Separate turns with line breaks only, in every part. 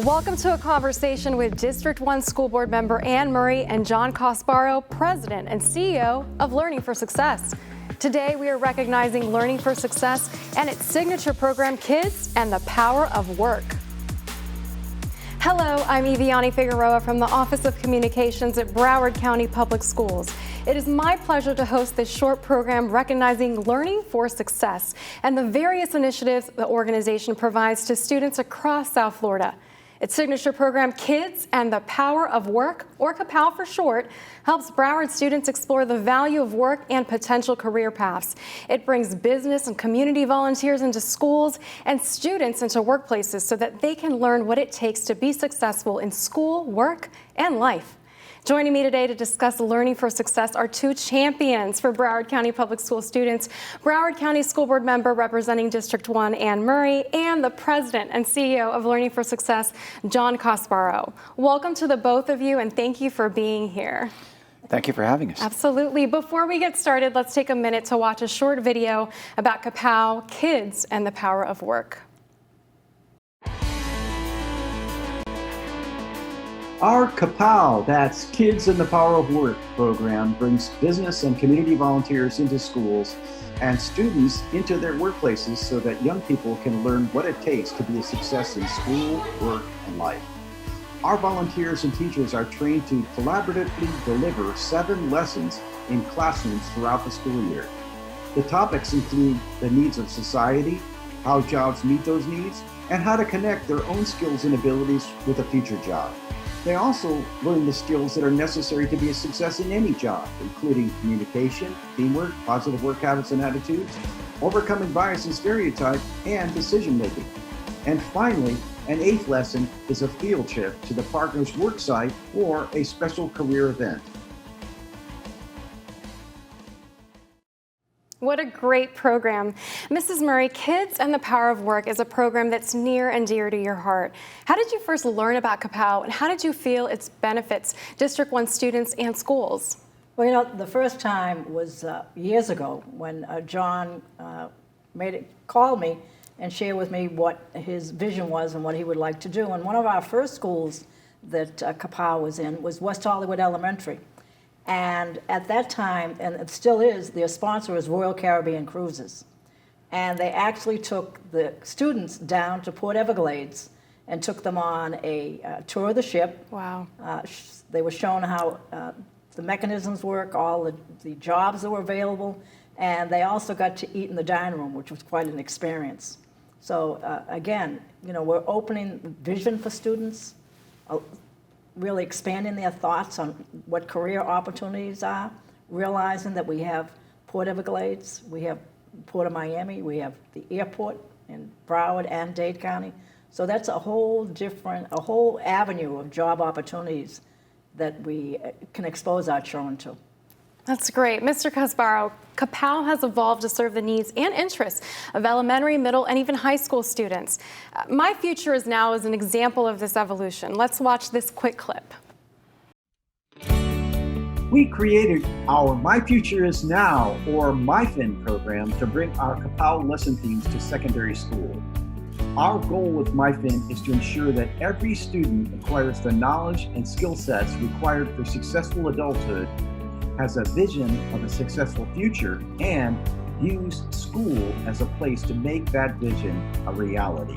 Welcome to a conversation with District 1 School Board member Ann Murray and John Cosparo, President and CEO of Learning for Success. Today, we are recognizing Learning for Success and its signature program, Kids and the Power of Work. Hello, I'm Eviani Figueroa from the Office of Communications at Broward County Public Schools. It is my pleasure to host this short program recognizing Learning for Success and the various initiatives the organization provides to students across South Florida. Its signature program, Kids and the Power of Work, or KAPOW for short, helps Broward students explore the value of work and potential career paths. It brings business and community volunteers into schools and students into workplaces so that they can learn what it takes to be successful in school, work, and life. Joining me today to discuss Learning for Success are two champions for Broward County Public School students, Broward County School Board member representing District 1, Ann Murray, and the President and CEO of Learning for Success, John Cosparo. Welcome to the both of you, and thank you for being here.
Thank you for having us.
Absolutely. Before we get started, let's take a minute to watch a short video about KAPOW, Kids and the Power of Work.
Our KAPOW, that's Kids and the Power of Work program, brings business and community volunteers into schools and students into their workplaces so that young people can learn what it takes to be a success in school, work, and life. Our volunteers and teachers are trained to collaboratively deliver 7 lessons in classrooms throughout the school year. The topics include the needs of society, how jobs meet those needs, and how to connect their own skills and abilities with a future job. They also learn the skills that are necessary to be a success in any job, including communication, teamwork, positive work habits and attitudes, overcoming bias and stereotype, and decision making. And finally, an 8th lesson is a field trip to the partner's work site or a special career event.
What a great program. Mrs. Murray, Kids and the Power of Work is a program that's near and dear to your heart. How did you first learn about KAPOW, and how did you feel its benefits District 1 students and schools?
Well, you know, the first time was years ago when John called me and shared with me what his vision was and what he would like to do. And one of our first schools that KAPOW was in was West Hollywood Elementary. And at that time, and it still is, their sponsor is Royal Caribbean Cruises. And they actually took the students down to Port Everglades and took them on a tour of the ship.
Wow.
They were shown how the mechanisms work, all the jobs that were available, and they also got to eat in the dining room, which was quite an experience. So again, you know, we're opening vision for students, really expanding their thoughts on what career opportunities are, realizing that we have Port Everglades, we have Port of Miami, we have the airport in Broward and Dade County. So that's a whole avenue of job opportunities that we can expose our children to.
That's great. Mr. Cosparo, KAPOW has evolved to serve the needs and interests of elementary, middle, and even high school students. My Future Is Now is an example of this evolution. Let's watch this quick clip.
We created our My Future Is Now, or MyFin program, to bring our KAPOW lesson themes to secondary school. Our goal with MyFin is to ensure that every student acquires the knowledge and skill sets required for successful adulthood, has a vision of a successful future, and views school as a place to make that vision a reality.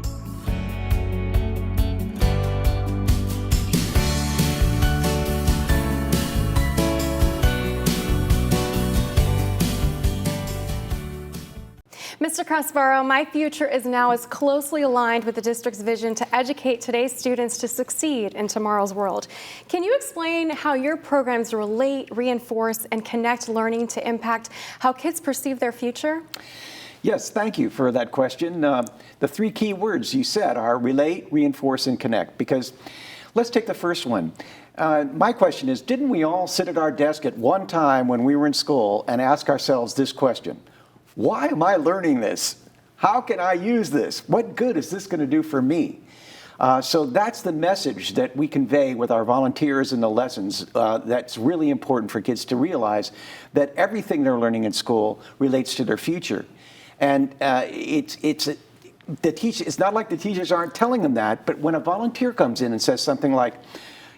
Mr. Cosparo, My Future Is Now is closely aligned with the district's vision to educate today's students to succeed in tomorrow's world. Can you explain how your programs relate, reinforce, and connect learning to impact how kids perceive their future?
Yes, thank you for that question. The 3 key words you said are relate, reinforce, and connect, because let's take the first one. My question is, didn't we all sit at our desk at one time when we were in school and ask ourselves this question? Why am I learning this? How can I use this? What good is this going to do for me? So that's the message that we convey with our volunteers in the lessons. That's really important for kids to realize that everything they're learning in school relates to their future. And it's it's not like the teachers aren't telling them that, but when a volunteer comes in and says something like,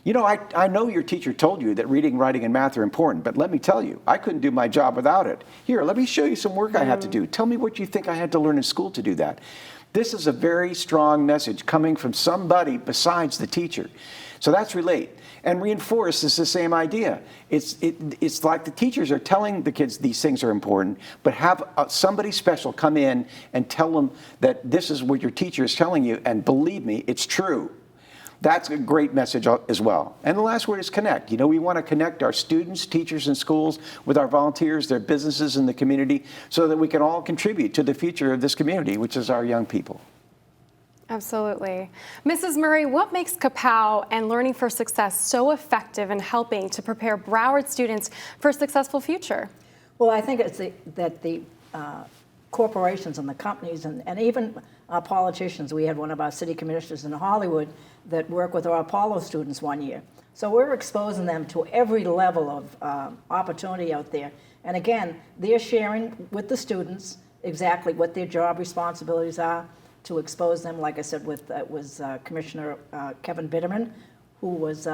you know, I know your teacher told you that reading, writing, and math are important, but let me tell you, I couldn't do my job without it. Here, let me show you some work I have to do. Tell me what you think I had to learn in school to do that. This is a very strong message coming from somebody besides the teacher. So that's relate. And reinforce is the same idea. It's like the teachers are telling the kids these things are important, but have somebody special come in and tell them that this is what your teacher is telling you, and believe me, it's true. That's a great message as well. And the last word is connect. You know, we want to connect our students, teachers, and schools with our volunteers, their businesses in the community, so that we can all contribute to the future of this community, which is our young people.
Absolutely. Mrs. Murray, what makes KAPOW and Learning for Success so effective in helping to prepare Broward students for a successful future?
Well, I think it's that the corporations and the companies and even politicians, we had one of our city commissioners in Hollywood that worked with our Apollo students one year. So we're exposing them to every level of opportunity out there. And again, they're sharing with the students exactly what their job responsibilities are, to expose them, like I said, with Commissioner Kevin Bitterman, who was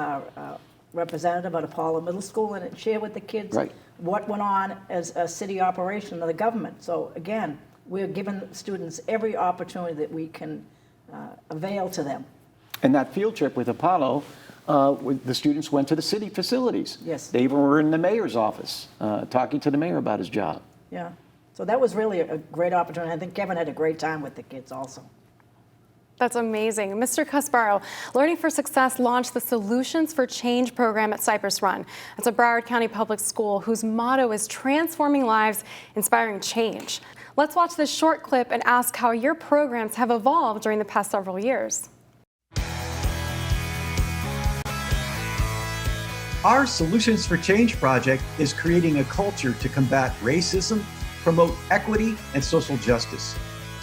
representative at Apollo Middle School, and it shared with the kids what went on as a city operation of the government. So again, we're giving students every opportunity that we can avail to them.
And that field trip with Apollo, the students went to the city facilities.
Yes.
They even were in the mayor's office talking to the mayor about his job.
Yeah. So that was really a great opportunity. I think Kevin had a great time with the kids also.
That's amazing. Mr. Casparo, Learning for Success launched the Solutions for Change program at Cypress Run. It's a Broward County public school whose motto is transforming lives, inspiring change. Let's watch this short clip and ask how your programs have evolved during the past several years.
Our Solutions for Change project is creating a culture to combat racism, promote equity, and social justice.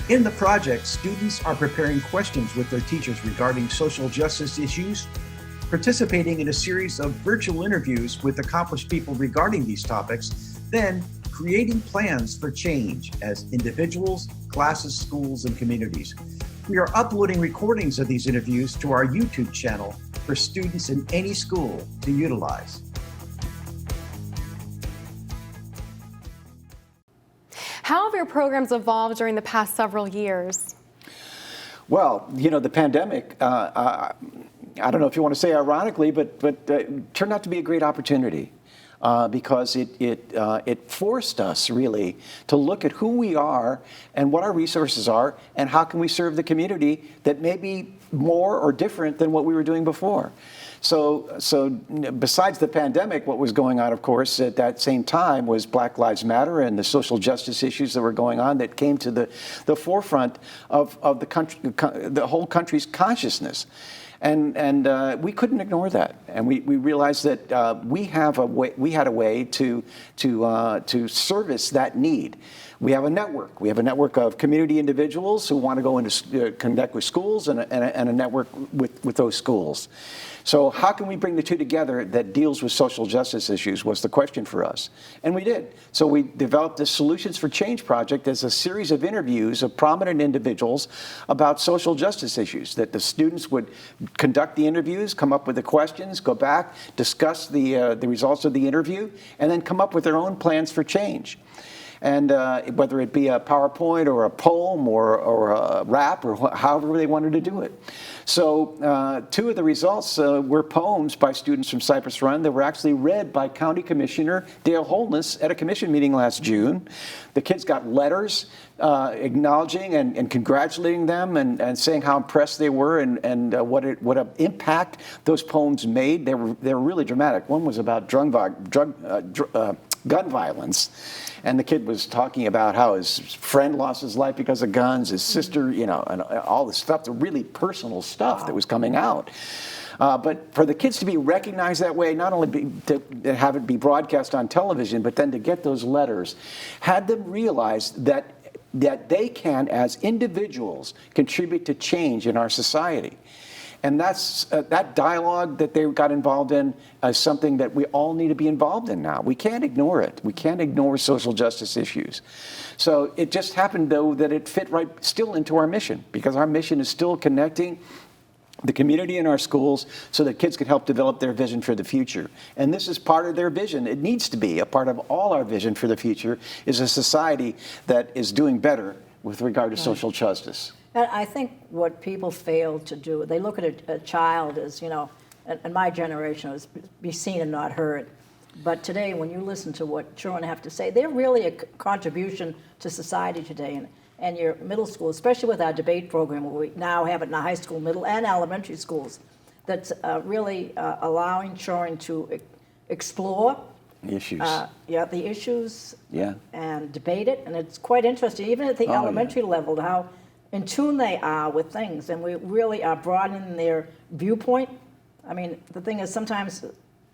In the project, students are preparing questions with their teachers regarding social justice issues, participating in a series of virtual interviews with accomplished people regarding these topics, then creating plans for change as individuals, classes, schools, and communities. We are uploading recordings of these interviews to our YouTube channel for students in any school to utilize.
How have your programs evolved during the past several years?
Well, you know, the pandemic, I don't know if you want to say ironically, but turned out to be a great opportunity because it forced us really to look at who we are and what our resources are and how can we serve the community that may be more or different than what we were doing before. So besides the pandemic, what was going on, of course, at that same time was Black Lives Matter and the social justice issues that were going on that came to the forefront of the country, the whole country's consciousness. And we couldn't ignore that, and we realized that we had a way to service that need. We have a network. We have a network of community individuals who want to go into connect with schools, and a network with those schools. So how can we bring the two together that deals with social justice issues was the question for us. And we did. So we developed the Solutions for Change project as a series of interviews of prominent individuals about social justice issues, that the students would conduct the interviews, come up with the questions, go back, discuss the results of the interview, and then come up with their own plans for change. And whether it be a PowerPoint or a poem or a rap or however they wanted to do it. So two of the results were poems by students from Cypress Run that were actually read by County Commissioner Dale Holness at a commission meeting last June. The kids got letters acknowledging and congratulating them and saying how impressed they were and what an impact those poems made. They were really dramatic. One was about gun violence. And the kid was talking about how his friend lost his life because of guns, his sister, you know, and all this stuff, the really personal stuff that was coming out. But for the kids to be recognized that way, not only to have it be broadcast on television, but then to get those letters, had them realize that they can, as individuals, contribute to change in our society. And that's that dialogue that they got involved in is something that we all need to be involved in now. We can't ignore it. We can't ignore social justice issues. So it just happened, though, that it fit right still into our mission, because our mission is still connecting the community in our schools so that kids can help develop their vision for the future. And this is part of their vision. It needs to be a part of all our vision for the future, is a society that is doing better with regard to social justice.
And I think what people fail to do, they look at a child as, you know, and my generation was be seen and not heard. But today, when you listen to what children have to say, they're really a contribution to society today. And your middle school, especially with our debate program, where we now have it in the high school, middle, and elementary schools, that's really allowing children to explore
Issues.
the issues
Yeah.
and debate it. And it's quite interesting, even at the elementary level, how in tune they are with things. And we really are broadening their viewpoint. I mean, the thing is, sometimes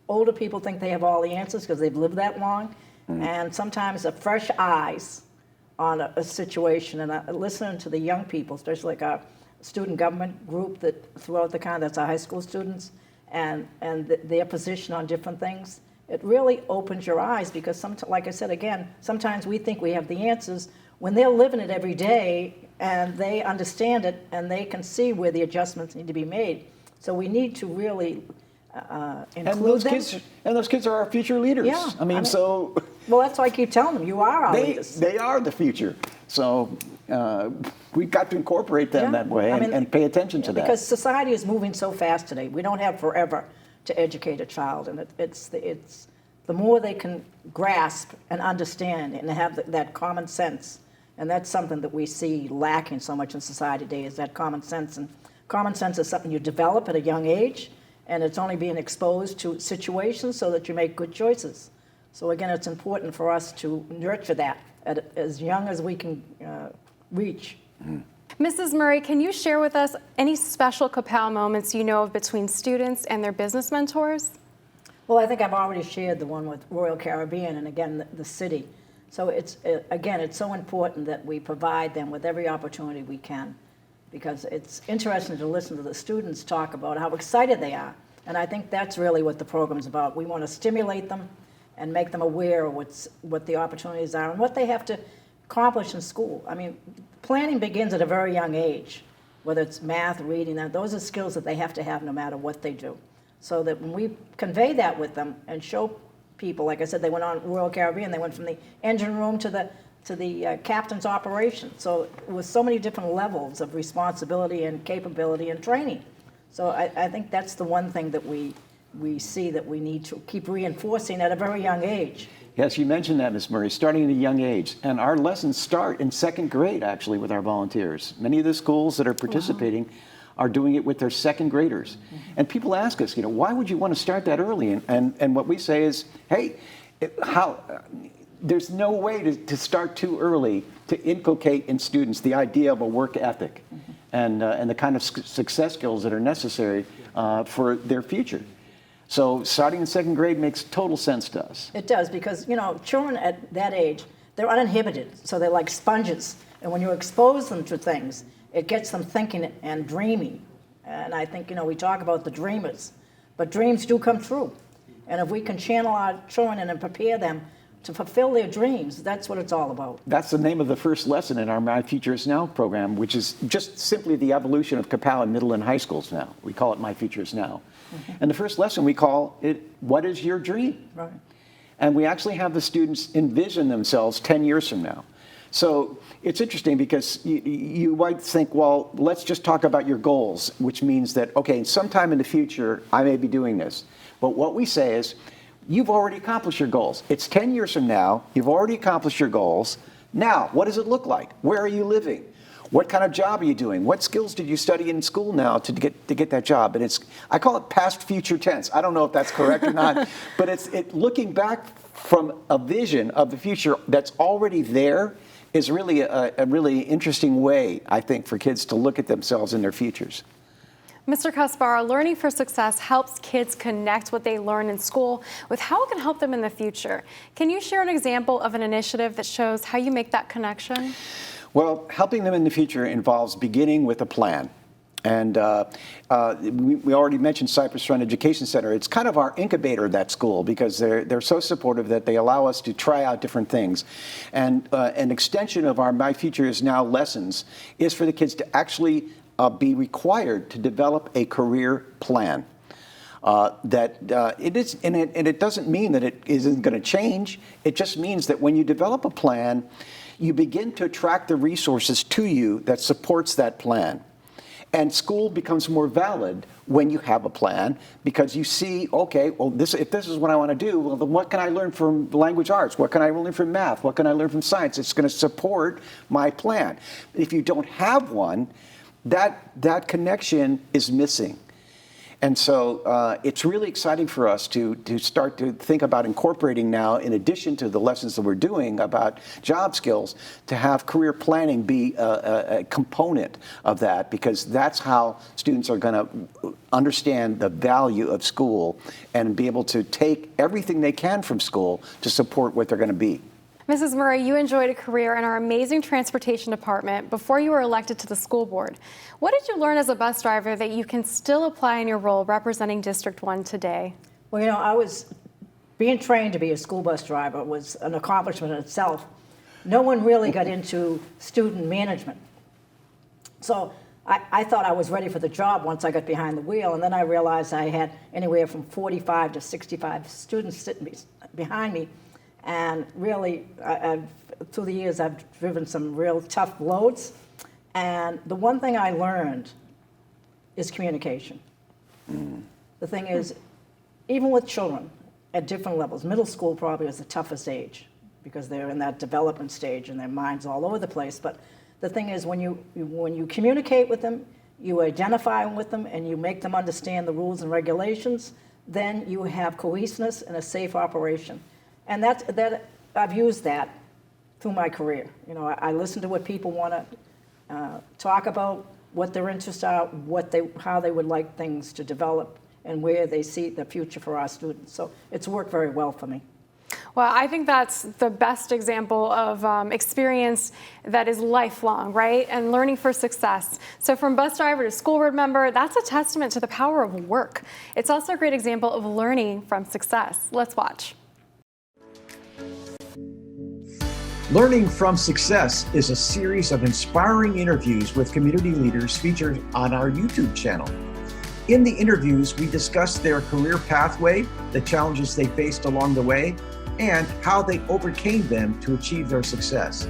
older people think they have all the answers because they've lived that long. And sometimes the fresh eyes on a situation, and listening to the young people, especially like our student government group that throughout the county, that's our high school students, and their position on different things, it really opens your eyes, because like I said again, sometimes we think we have the answers when they're living it every day and they understand it and they can see where the adjustments need to be made. So we need to really include them.
And those kids are our future leaders.
Yeah,
I mean, so
well, that's why I keep telling them, you are our leaders.
they are the future. So we've got to incorporate them that way and pay attention to that.
Because society is moving so fast today. We don't have forever to educate a child, and it's the more they can grasp and understand and have that common sense, and that's something that we see lacking so much in society today, is that common sense. And common sense is something you develop at a young age, and it's only being exposed to situations so that you make good choices. So again, it's important for us to nurture that at as young as we can reach.
Mrs. Murray, can you share with us any special KAPOW moments you know of between students and their business mentors?
Well, I think I've already shared the one with Royal Caribbean and again the city. So it's so important that we provide them with every opportunity we can, because it's interesting to listen to the students talk about how excited they are. And I think that's really what the program's about. We want to stimulate them and make them aware of what the opportunities are and what they have to accomplish in school. I mean, planning begins at a very young age, whether it's math, reading, those are skills that they have to have no matter what they do. So that when we convey that with them and show people, like I said, they went on Royal Caribbean, they went from the engine room to the captain's operation. So with so many different levels of responsibility and capability and training. So I think that's the one thing that we see that we need to keep reinforcing at a very young age.
Yes, you mentioned that, Ms. Murray, starting at a young age. And our lessons start in second grade, actually, with our volunteers. Many of the schools that are participating are doing it with their second graders. And people ask us, why would you want to start that early? And what we say is, hey, there's no way to start too early to inculcate in students the idea of a work ethic and the kind of success skills that are necessary for their future. So starting in second grade makes total sense to us.
It does, because children at that age, they're uninhibited, so they're like sponges. And when you expose them to things, it gets them thinking and dreaming. And I think we talk about the dreamers, but dreams do come true. And if we can channel our children and prepare them to fulfill their dreams, that's what it's all about.
That's the name of the first lesson in our My Future Is Now program, which is just simply the evolution of KAPOW in middle and high schools now. We call it My Future Is Now. And the first lesson we call it, what is your dream?
Right.
And we actually have the students envision themselves 10 years from now. So it's interesting because you might think, well, let's just talk about your goals, which means that, okay, sometime in the future, I may be doing this. But what we say is, you've already accomplished your goals. It's 10 years from now, you've already accomplished your goals. Now, what does it look like? Where are you living? What kind of job are you doing? What skills did you study in school now to get that job? And I call it past future tense. I don't know if that's correct or not, but it's looking back from a vision of the future that's already there is really a really interesting way, I think, for kids to look at themselves in their futures.
Mr. Kaspar, Learning for Success helps kids connect what they learn in school with how it can help them in the future. Can you share an example of an initiative that shows how you make that connection?
Well, helping them in the future involves beginning with a plan. And we already mentioned Cypress Run Education Center. It's kind of our incubator at that school because they're so supportive that they allow us to try out different things. And an extension of our My Future Is Now lessons is for the kids to actually be required to develop a career plan. It doesn't mean that it isn't going to change. It just means that when you develop a plan, you begin to attract the resources to you that supports that plan. And school becomes more valid when you have a plan because you see, okay, well, if this is what I want to do, well, then what can I learn from language arts? What can I learn from math? What can I learn from science? It's going to support my plan. If you don't have one, that connection is missing. And so it's really exciting for us to start to think about incorporating now, in addition to the lessons that we're doing about job skills, to have career planning be a component of that, because that's how students are going to understand the value of school and be able to take everything they can from school to support what they're going to be.
Mrs. Murray, you enjoyed a career in our amazing transportation department before you were elected to the school board. What did you learn as a bus driver that you can still apply in your role representing District 1 today?
Well, you know, I was being trained to be a school bus driver was an accomplishment in itself. No one really got into student management. So I thought I was ready for the job once I got behind the wheel, and then I realized I had anywhere from 45 to 65 students sitting behind me. And really, through the years, I've driven some real tough loads. And the one thing I learned is communication. The thing is, even with children at different levels, middle school probably is the toughest age because they're in that development stage and their mind's all over the place. But the thing is, when you communicate with them, you identify with them, and you make them understand the rules and regulations, then you have cohesiveness and a safe operation. And that I've used that through my career. You know, I listen to what people want to talk about, what their interests are, how they would like things to develop, and where they see the future for our students. So it's worked very well for me.
Well, I think that's the best example of experience that is lifelong, right? And learning for success. So from bus driver to school board member, that's a testament to the power of work. It's also a great example of learning from success. Let's watch.
Learning from Success is a series of inspiring interviews with community leaders featured on our YouTube channel. In the interviews, we discuss their career pathway, the challenges they faced along the way, and how they overcame them to achieve their success.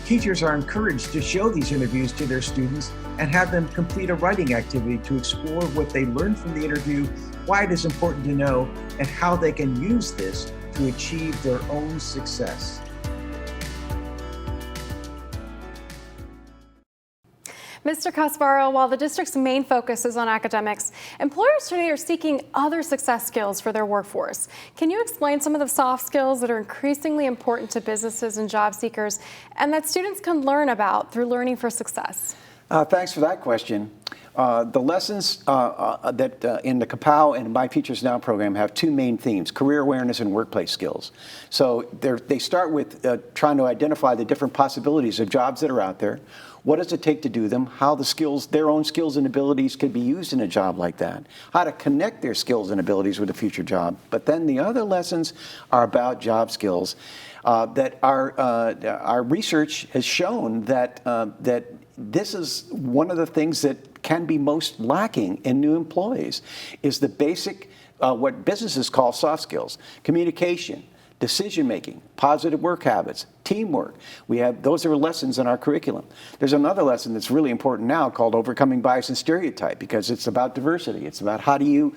Teachers are encouraged to show these interviews to their students and have them complete a writing activity to explore what they learned from the interview, why it is important to know, and how they can use this to achieve their own success.
Mr. Casparo, while the district's main focus is on academics, employers today are seeking other success skills for their workforce. Can you explain some of the soft skills that are increasingly important to businesses and job seekers and that students can learn about through Learning for Success?
Thanks for that question. The lessons that in the KAPOW and My Future Is Now program have two main themes: career awareness and workplace skills. So they start with trying to identify the different possibilities of jobs that are out there. What does it take to do them? How their own skills and abilities could be used in a job like that. How to connect their skills and abilities with a future job. But then the other lessons are about job skills that our research has shown that this is one of the things that can be most lacking in new employees, is the basic, what businesses call soft skills: communication, decision-making, positive work habits, teamwork. Those are lessons in our curriculum. There's another lesson that's really important now called Overcoming Bias and Stereotype, because it's about diversity. It's about how do you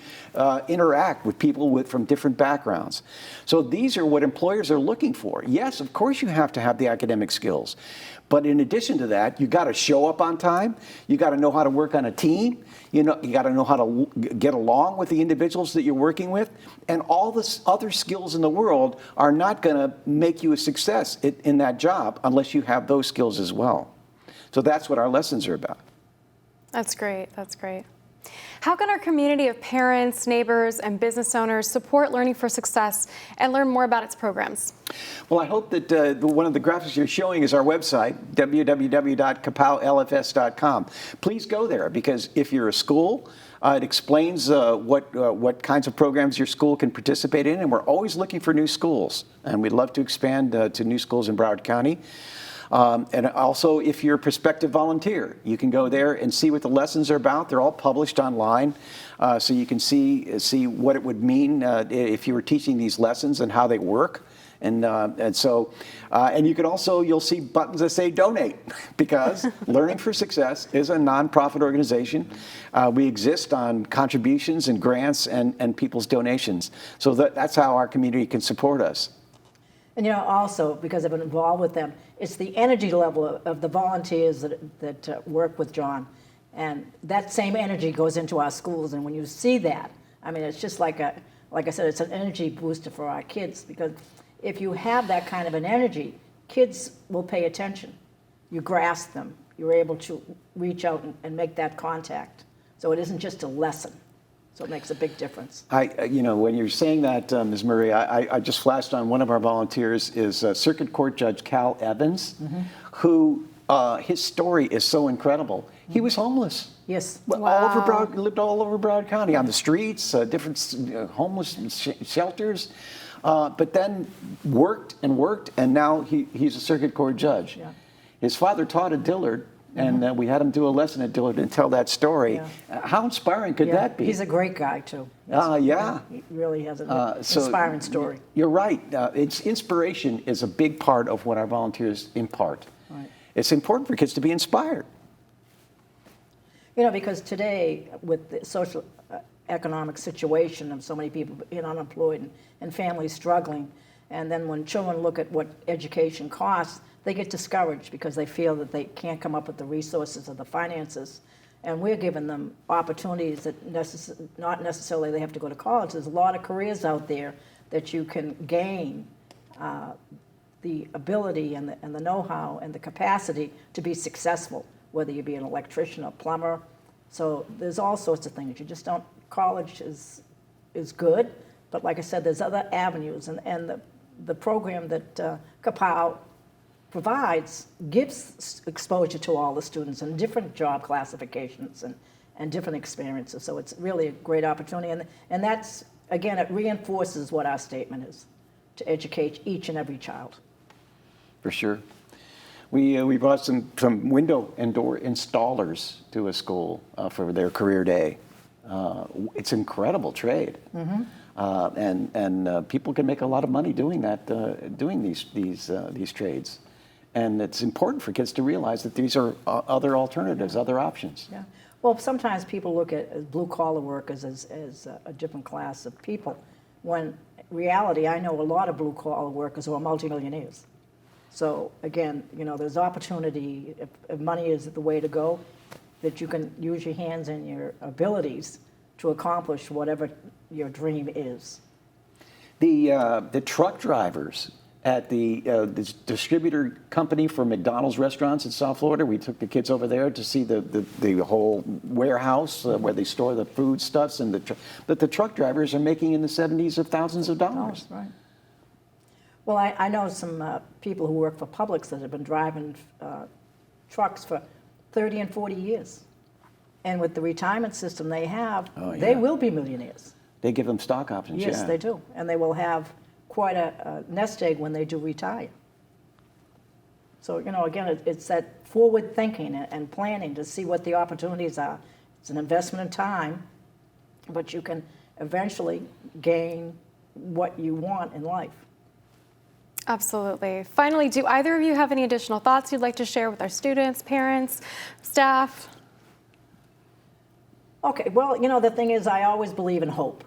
interact with people from different backgrounds. So these are what employers are looking for. Yes, of course you have to have the academic skills, but in addition to that, you got to show up on time. You got to know how to work on a team. You got to know how to get along with the individuals that you're working with. And all the other skills in the world are not going to make you a success in that job unless you have those skills as well. So that's what our lessons are about.
That's great. That's great. How can our community of parents, neighbors, and business owners support Learning for Success and learn more about its programs?
Well, I hope that one of the graphics you're showing is our website, www.kapowlfs.com. Please go there, because if you're a school, it explains what kinds of programs your school can participate in, and we're always looking for new schools, and we'd love to expand to new schools in Broward County. And also, if you're a prospective volunteer, you can go there and see what the lessons are about. They're all published online, so you can see what it would mean if you were teaching these lessons and how they work. And you can also, you'll see buttons that say donate, because Learning for Success is a nonprofit organization. We exist on contributions and grants and people's donations. So that's how our community can support us.
And also, because I've been involved with them, it's the energy level of the volunteers that work with John. And that same energy goes into our schools. And when you see that, I mean, it's just like I said, it's an energy booster for our kids, because if you have that kind of an energy, kids will pay attention. You grasp them. You're able to reach out and make that contact. So it isn't just a lesson. So it makes a big difference.
When you're saying that, Ms. Murray, I just flashed on one of our volunteers is Circuit Court Judge Cal Evans, who his story is so incredible. He was homeless.
Yes.
Wow.
Lived all over Broward County, on the streets, different homeless shelters, but then worked, and now he's a Circuit Court judge. Yeah. His father taught at Dillard. And we had him do a lesson at Dillard and tell that story. Yeah. How inspiring could that be?
He's a great guy, too.
Yeah.
He really has an inspiring story.
You're right. Inspiration is a big part of what our volunteers impart. Right. It's important for kids to be inspired.
Because today, with the social economic situation of so many people being unemployed and families struggling, and then when children look at what education costs, they get discouraged because they feel that they can't come up with the resources or the finances. And we're giving them opportunities that not necessarily they have to go to college. There's a lot of careers out there that you can gain the ability and the know-how and the capacity to be successful, whether you be an electrician or plumber. So there's all sorts of things. You just don't, college is good, but like I said, there's other avenues. And the program that KAPOW provides gives exposure to all the students and different job classifications and different experiences. So it's really a great opportunity. And that's, again, it reinforces what our statement is, to educate each and every child.
For sure. We brought some window and door installers to a school for their career day. It's an incredible trade. And people can make a lot of money doing that, doing these trades. And it's important for kids to realize that these are other alternatives, other options.
Yeah. Well, sometimes people look at blue-collar workers as a different class of people, when in reality, I know a lot of blue-collar workers who are multimillionaires. So again, there's opportunity, if money is the way to go, that you can use your hands and your abilities to accomplish whatever your dream is.
The truck drivers at the distributor company for McDonald's restaurants in South Florida, we took the kids over there to see the whole warehouse where they store the foodstuffs, and that the truck drivers are making in the 70s of thousands of dollars.
Right. Well, I know some people who work for Publix that have been driving trucks for 30 and 40 years. And with the retirement system they have, they will be millionaires.
They give them stock options,
Yes, they do. And they will have quite a nest egg when they do retire. So, again, it's that forward thinking and planning to see what the opportunities are. It's an investment in time, but you can eventually gain what you want in life.
Absolutely. Finally, do either of you have any additional thoughts you'd like to share with our students, parents, staff?
Okay, well, the thing is, I always believe in hope.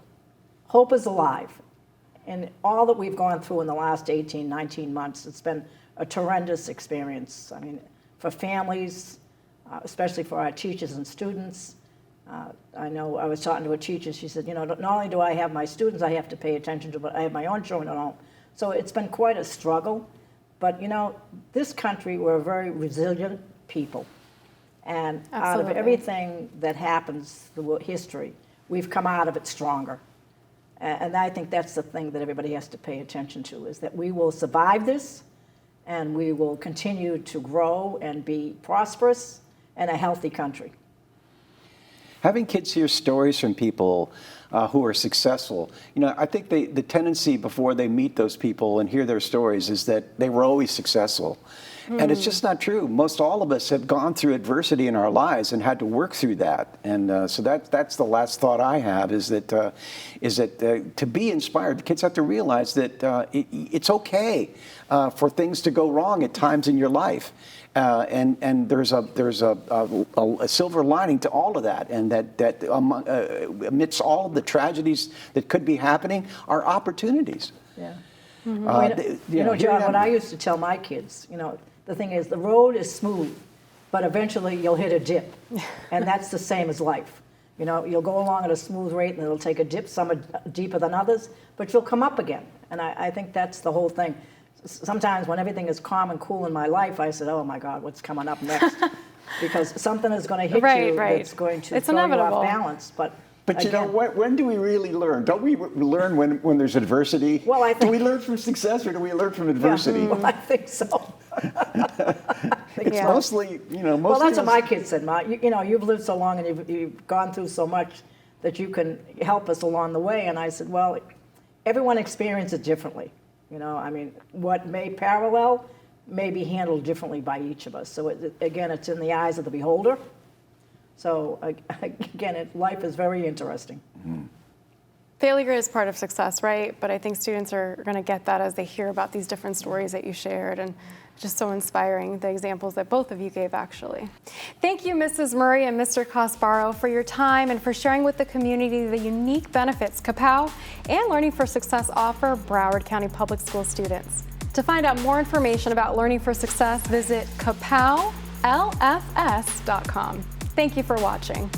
Hope is alive. And all that we've gone through in the last 18, 19 months, it's been a tremendous experience. I mean, for families, especially for our teachers and students. I know I was talking to a teacher, she said, not only do I have my students I have to pay attention to, but I have my own children at home. So it's been quite a struggle. But, this country, we're a very resilient people. And out of
Absolutely.
everything that happens, the history, we've come out of it stronger. And I think that's the thing that everybody has to pay attention to, is that we will survive this, and we will continue to grow and be prosperous and a healthy country.
Having kids hear stories from people who are successful, I think the tendency before they meet those people and hear their stories is that they were always successful. And it's just not true. Most all of us have gone through adversity in our lives and had to work through that. And so that's the last thought I have, is that to be inspired, the kids have to realize that it's okay for things to go wrong at times in your life. And there's a silver lining to all of that, and that amidst all of the tragedies that could be happening are opportunities.
Yeah.
John,
John, what I used to tell my kids, the thing is, the road is smooth, but eventually you'll hit a dip, and that's the same as life. You'll go along at a smooth rate, and it'll take a dip. Some are deeper than others, but you'll come up again. And I think that's the whole thing. Sometimes when everything is calm and cool in my life, I said, oh my God, what's coming up next? Because something is going to hit you that's going to throw you off balance. But again,
when do we really learn? Don't we learn when there's adversity?
Well, I think,
do we learn from success, or do we learn from adversity?
Yeah, well, I think so.
It's mostly,
Well, that's what my kids said, Ma. You've lived so long and you've gone through so much that you can help us along the way. And I said, well, everyone experiences it differently. What may parallel may be handled differently by each of us. So again, it's in the eyes of the beholder. So again, life is very interesting.
Mm-hmm.
Failure is part of success, right? But I think students are going to get that as they hear about these different stories that you shared, and just so inspiring, the examples that both of you gave, actually. Thank you, Mrs. Murray and Mr. Casparo, for your time and for sharing with the community the unique benefits KAPOW and Learning for Success offer Broward County Public School students. To find out more information about Learning for Success, visit kapowlfs.com. Thank you for watching.